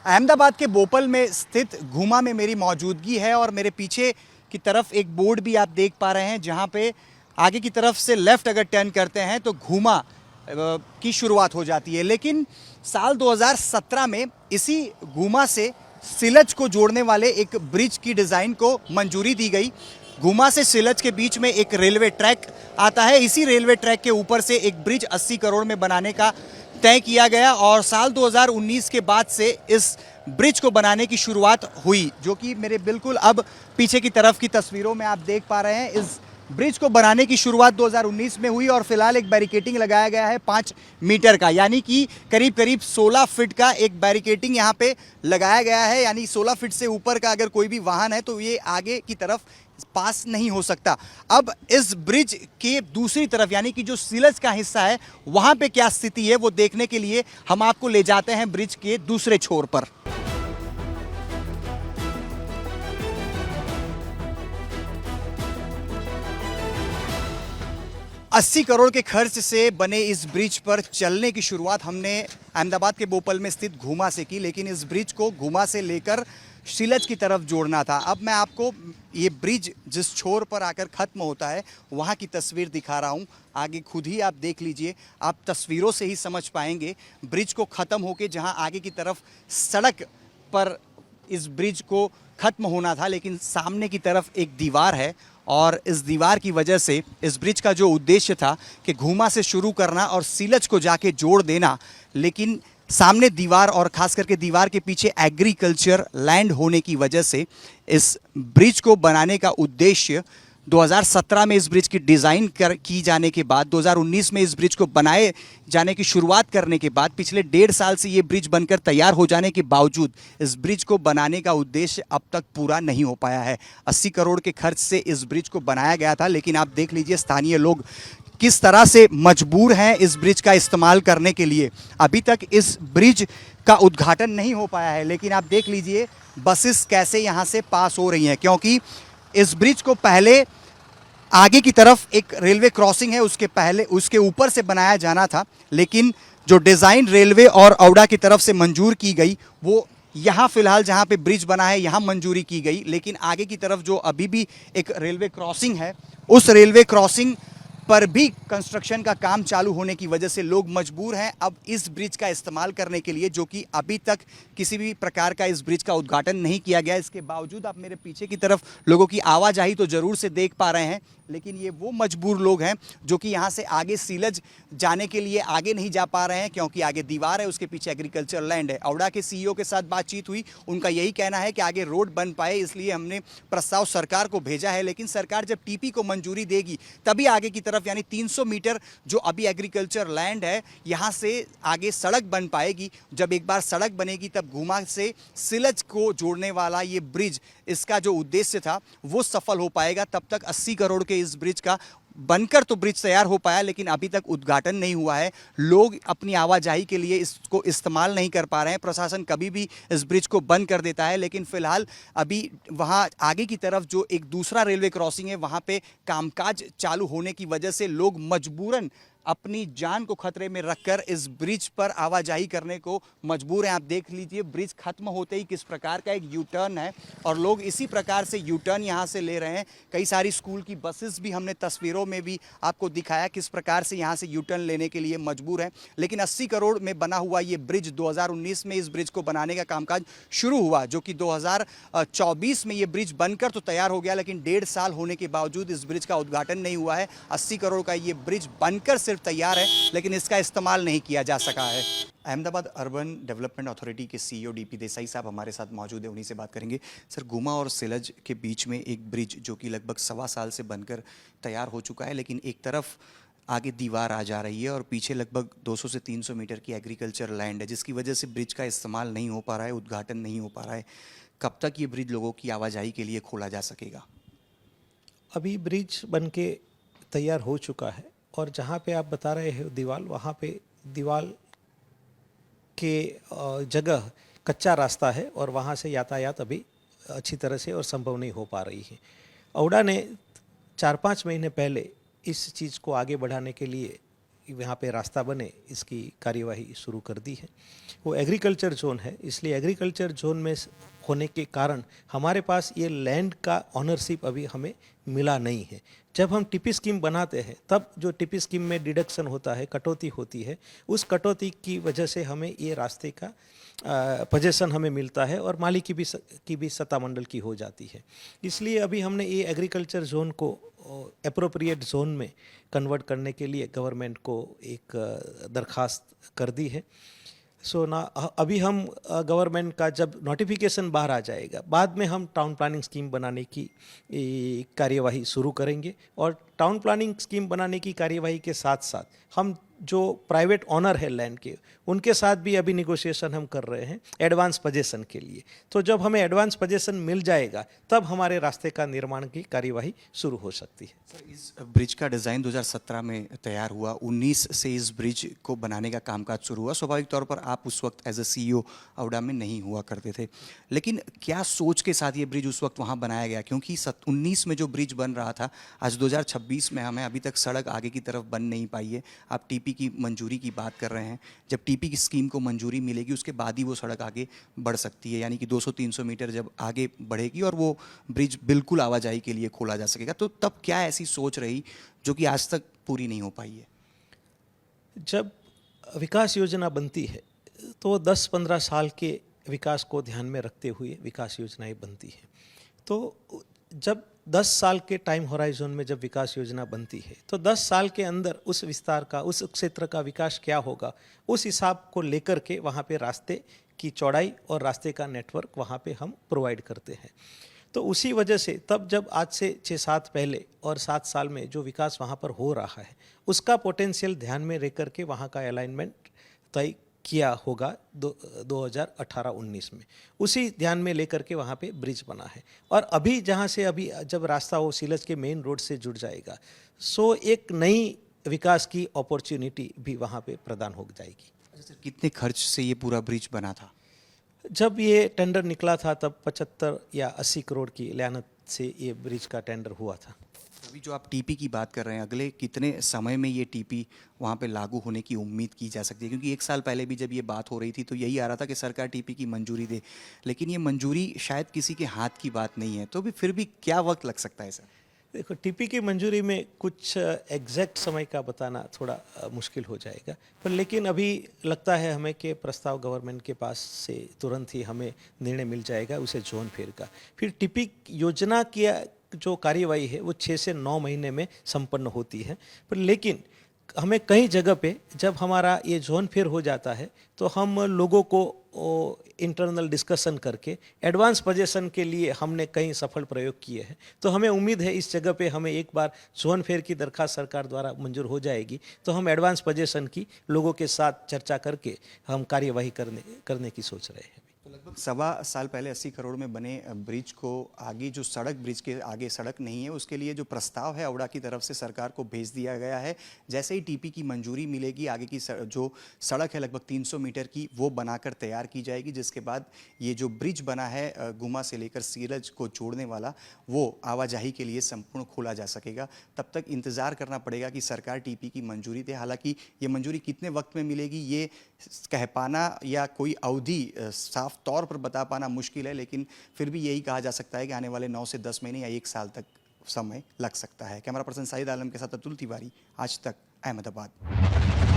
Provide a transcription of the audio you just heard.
अहमदाबाद के बोपल में स्थित घूमा में मेरी मौजूदगी है और मेरे पीछे की तरफ एक बोर्ड भी आप देख पा रहे हैं जहां पे आगे की तरफ से लेफ़्ट अगर टर्न करते हैं तो घूमा की शुरुआत हो जाती है। लेकिन साल 2017 में इसी घूमा से सिलच को जोड़ने वाले एक ब्रिज की डिज़ाइन को मंजूरी दी गई। घूमा से सिलच के बीच में एक रेलवे ट्रैक आता है। इसी रेलवे ट्रैक के ऊपर से एक ब्रिज 80 करोड़ में बनाने का तय किया गया और साल 2019 के बाद से इस ब्रिज को बनाने की शुरुआत हुई, जो कि मेरे बिल्कुल अब पीछे की तरफ की तस्वीरों में आप देख पा रहे हैं। इस ब्रिज को बनाने की शुरुआत 2019 में हुई और फिलहाल एक बैरिकेटिंग लगाया गया है 5 मीटर का, यानी कि करीब करीब 16 फीट का एक बैरिकेटिंग यहाँ पे लगाया गया है। यानी 16 फीट से ऊपर का अगर कोई भी वाहन है तो ये आगे की तरफ पास नहीं हो सकता। अब इस ब्रिज के दूसरी तरफ यानी कि जो सिलच का हिस्सा है वहां पे क्या स्थिति है वो देखने के लिए हम आपको ले जाते हैं ब्रिज के दूसरे छोर पर। अस्सी करोड़ के खर्च से बने इस ब्रिज पर चलने की शुरुआत हमने अहमदाबाद के बोपल में स्थित घूमा से की, लेकिन इस ब्रिज को घूमा से लेकर सिलच की तरफ जोड़ना था। अब मैं आपको ये ब्रिज जिस छोर पर आकर ख़त्म होता है वहाँ की तस्वीर दिखा रहा हूँ। आगे खुद ही आप देख लीजिए, आप तस्वीरों से ही समझ पाएंगे ब्रिज को ख़त्म होके जहाँ आगे की तरफ सड़क पर इस ब्रिज को ख़त्म होना था, लेकिन सामने की तरफ एक दीवार है और इस दीवार की वजह से इस ब्रिज का जो उद्देश्य था कि घूमा से शुरू करना और सिलच को जाके जोड़ देना, लेकिन सामने दीवार और ख़ास करके दीवार के पीछे एग्रीकल्चर लैंड होने की वजह से इस ब्रिज को बनाने का उद्देश्य 2017 में इस ब्रिज की डिज़ाइन की जाने के बाद 2019 में इस ब्रिज को बनाए जाने की शुरुआत करने के बाद पिछले 1.5 साल से ये ब्रिज बनकर तैयार हो जाने के बावजूद इस ब्रिज को बनाने का उद्देश्य अब तक पूरा नहीं हो पाया है। 80 करोड़ के खर्च से इस ब्रिज को बनाया गया था, लेकिन आप देख लीजिए स्थानीय लोग किस तरह से मजबूर हैं इस ब्रिज का इस्तेमाल करने के लिए। अभी तक इस ब्रिज का उद्घाटन नहीं हो पाया है, लेकिन आप देख लीजिए बसेस कैसे यहाँ से पास हो रही हैं, क्योंकि इस ब्रिज को पहले आगे की तरफ एक रेलवे क्रॉसिंग है उसके ऊपर से बनाया जाना था, लेकिन जो डिज़ाइन रेलवे और औड़ा की तरफ से मंजूर की गई वो यहाँ फिलहाल जहाँ पे ब्रिज बना है यहाँ मंजूरी की गई। लेकिन आगे की तरफ जो अभी भी एक रेलवे क्रॉसिंग है उस रेलवे क्रॉसिंग पर भी कंस्ट्रक्शन का काम चालू होने की वजह से लोग मजबूर हैं अब इस ब्रिज का इस्तेमाल करने के लिए, जो कि अभी तक किसी भी प्रकार का इस ब्रिज का उद्घाटन नहीं किया गया। इसके बावजूद आप मेरे पीछे की तरफ लोगों की आवाजाही तो ज़रूर से देख पा रहे हैं, लेकिन ये वो मजबूर लोग हैं जो कि यहाँ से आगे सिलच जाने के लिए आगे नहीं जा पा रहे हैं, क्योंकि आगे दीवार है, उसके पीछे एग्रीकल्चर लैंड है। औड़ा के सीईओ के साथ बातचीत हुई, उनका यही कहना है कि आगे रोड बन पाए इसलिए हमने प्रस्ताव सरकार को भेजा है, लेकिन सरकार जब टीपी को मंजूरी देगी तभी आगे की तरफ यानी 300 मीटर जो अभी एग्रीकल्चर लैंड है यहाँ से आगे सड़क बन पाएगी। जब एक बार सड़क बनेगी तब घूमा से सिलच को जोड़ने वाला ये ब्रिज, इसका जो उद्देश्य था वो सफल हो पाएगा। तब तक 80 करोड़ के इस ब्रिज का बनकर तो ब्रिज तैयार हो पाया, लेकिन अभी तक उद्घाटन नहीं हुआ है। लोग अपनी आवाजाही के लिए इसको इस्तेमाल नहीं कर पा रहे हैं। प्रशासन कभी भी इस ब्रिज को बंद कर देता है, लेकिन फिलहाल अभी वहाँ आगे की तरफ जो एक दूसरा रेलवे क्रॉसिंग है वहाँ पे कामकाज चालू होने की वजह से लोग मजबूरन अपनी जान को खतरे में रखकर इस ब्रिज पर आवाजाही करने को मजबूर हैं। आप देख लीजिए ब्रिज खत्म होते ही किस प्रकार का एक यू टर्न है और लोग इसी प्रकार से यू टर्न यहाँ से ले रहे हैं। कई सारी स्कूल की बसेस भी हमने तस्वीरों में भी आपको दिखाया किस प्रकार से यहाँ से यू टर्न लेने के लिए मजबूर हैं। लेकिन 80 करोड़ में बना हुआ ये ब्रिज 2019 में इस ब्रिज को बनाने का कामकाज शुरू हुआ, जो कि 2024 में ये ब्रिज बनकर तो तैयार हो गया, लेकिन 1.5 साल होने के बावजूद इस ब्रिज का उद्घाटन नहीं हुआ है। 80 करोड़ का ये ब्रिज बनकर तैयार है, लेकिन इसका इस्तेमाल नहीं किया जा सका है। अहमदाबाद अर्बन डेवलपमेंट अथॉरिटी के सीईओ डीपी देसाई साहब हमारे साथ मौजूद है, उन्हीं से बात करेंगे। सर, घूमा और सिलच के बीच में एक ब्रिज जो कि लगभग 1.25 साल से बनकर तैयार हो चुका है, लेकिन एक तरफ आगे दीवार आ जा रही है और पीछे लगभग 200 से 300 मीटर की एग्रीकल्चर लैंड है, जिसकी वजह से ब्रिज का इस्तेमाल नहीं हो पा रहा है, उद्घाटन नहीं हो पा रहा है। कब तक ये ब्रिज लोगों की आवाजाही के लिए खोला जा सकेगा? अभी ब्रिज बन के तैयार हो चुका है और जहाँ पे आप बता रहे हो दीवार, वहाँ पे दीवार के जगह कच्चा रास्ता है और वहाँ से यातायात अभी अच्छी तरह से और संभव नहीं हो पा रही है। औड़ा ने 4-5 महीने पहले इस चीज़ को आगे बढ़ाने के लिए यहाँ पे रास्ता बने इसकी कार्यवाही शुरू कर दी है। वो एग्रीकल्चर जोन है, इसलिए एग्रीकल्चर जोन में होने के कारण हमारे पास ये लैंड का ऑनरशिप अभी हमें मिला नहीं है। जब हम टीपी स्कीम बनाते हैं तब जो टीपी स्कीम में डिडक्शन होता है, कटौती होती है, उस कटौती की वजह से हमें ये रास्ते का पोजीशन हमें मिलता है और मालिक की भी सत्ता मंडल की हो जाती है। इसलिए अभी हमने ये एग्रीकल्चर जोन को एप्रोप्रिएट जोन में कन्वर्ट करने के लिए गवर्नमेंट को एक दरखास्त कर दी है। सो ना अभी हम गवर्नमेंट का जब नोटिफिकेशन बाहर आ जाएगा, बाद में हम टाउन प्लानिंग स्कीम बनाने की कार्यवाही शुरू करेंगे और टाउन प्लानिंग स्कीम बनाने की कार्यवाही के साथ साथ हम जो प्राइवेट ऑनर है लैंड के, उनके साथ भी अभी निगोशिएशन हम कर रहे हैं एडवांस पोजीशन के लिए। तो जब हमें एडवांस पोजीशन मिल जाएगा तब हमारे रास्ते का निर्माण की कार्यवाही शुरू हो सकती है। सर, इस ब्रिज का डिज़ाइन 2017 में तैयार हुआ, 19 से इस ब्रिज को बनाने का कामकाज शुरू हुआ। स्वाभाविक तौर पर आप उस वक्त एज अ CEO औडा में नहीं हुआ करते थे, लेकिन क्या सोच के साथ ये ब्रिज उस वक्त वहाँ बनाया गया? क्योंकि 19 में जो ब्रिज बन रहा था, आज 2026 में हमें अभी तक सड़क आगे की तरफ बन नहीं पाई है। आप टीपी की मंजूरी की बात कर रहे हैं, जब टीपी की स्कीम को मंजूरी मिलेगी उसके बाद ही वो सड़क आगे बढ़ सकती है, यानी कि 200-300 मीटर जब आगे बढ़ेगी और वो ब्रिज बिल्कुल आवाजाही के लिए खोला जा सकेगा। तो तब क्या ऐसी सोच रही जो कि आज तक पूरी नहीं हो पाई है? जब विकास योजना बनती है तो 10-15 साल के विकास को ध्यान में रखते हुए विकास योजनाएं बनती हैं। तो जब 10 साल के टाइम होराइजन में जब विकास योजना बनती है तो 10 साल के अंदर उस विस्तार का, उस क्षेत्र का विकास क्या होगा, उस हिसाब को लेकर के वहाँ पे रास्ते की चौड़ाई और रास्ते का नेटवर्क वहाँ पे हम प्रोवाइड करते हैं। तो उसी वजह से तब जब आज से 6-7 पहले और 7 साल में जो विकास वहाँ पर हो रहा है उसका पोटेंशियल ध्यान में रख करके वहाँ का अलाइनमेंट तय किया होगा 2018-19 में, उसी ध्यान में लेकर के वहाँ पे ब्रिज बना है। और अभी जहाँ से अभी जब रास्ता वो सिलच के मेन रोड से जुड़ जाएगा, सो एक नई विकास की अपॉर्चुनिटी भी वहाँ पे प्रदान हो जाएगी। अच्छा सर, कितने खर्च से ये पूरा ब्रिज बना था? जब ये टेंडर निकला था तब 75 या 80 करोड़ की लानत से ये ब्रिज का टेंडर हुआ था। अभी जो आप टीपी की बात कर रहे हैं, अगले कितने समय में ये टीपी वहाँ पे लागू होने की उम्मीद की जा सकती है? क्योंकि 1 साल पहले भी जब ये बात हो रही थी तो यही आ रहा था कि सरकार टीपी की मंजूरी दे, लेकिन ये मंजूरी शायद किसी के हाथ की बात नहीं है। तो भी फिर भी क्या वक्त लग सकता है सर? देखो, टीपी की मंजूरी में कुछ एग्जैक्ट समय का बताना थोड़ा मुश्किल हो जाएगा, पर लेकिन अभी लगता है हमें कि प्रस्ताव गवर्नमेंट के पास से तुरंत ही हमें निर्णय मिल जाएगा उसे जोन फेर का। फिर टीपी योजना की जो कार्यवाही है वो 6 से 9 महीने में संपन्न होती है, पर लेकिन हमें कई जगह पे जब हमारा ये जोन फेयर हो जाता है तो हम लोगों को इंटरनल डिस्कशन करके एडवांस पोजीशन के लिए हमने कई सफल प्रयोग किए हैं। तो हमें उम्मीद है इस जगह पे हमें एक बार जोन फेयर की दरखास्त सरकार द्वारा मंजूर हो जाएगी तो हम एडवांस पोजीशन की लोगों के साथ चर्चा करके हम कार्यवाही करने की सोच रहे हैं। तो लगभग 1.25 साल पहले 80 करोड़ में बने ब्रिज को आगे जो सड़क, ब्रिज के आगे सड़क नहीं है, उसके लिए जो प्रस्ताव है औडा की तरफ से सरकार को भेज दिया गया है। जैसे ही टीपी की मंजूरी मिलेगी, आगे की जो सड़क है लगभग 300 मीटर की, वो बनाकर तैयार की जाएगी, जिसके बाद ये जो ब्रिज बना है गुमा से लेकर सीरज को जोड़ने वाला, वो आवाजाही के लिए संपूर्ण खोला जा सकेगा। तब तक इंतज़ार करना पड़ेगा कि सरकार टीपी की मंजूरी दे। हालांकि ये मंजूरी कितने वक्त में मिलेगी ये कह पाना या कोई अवधि साफ तौर पर बता पाना मुश्किल है, लेकिन फिर भी यही कहा जा सकता है कि आने वाले 9 से 10 महीने या 1 साल तक समय लग सकता है। कैमरा पर्सन साहिद आलम के साथ अतुल तिवारी, आज तक, अहमदाबाद।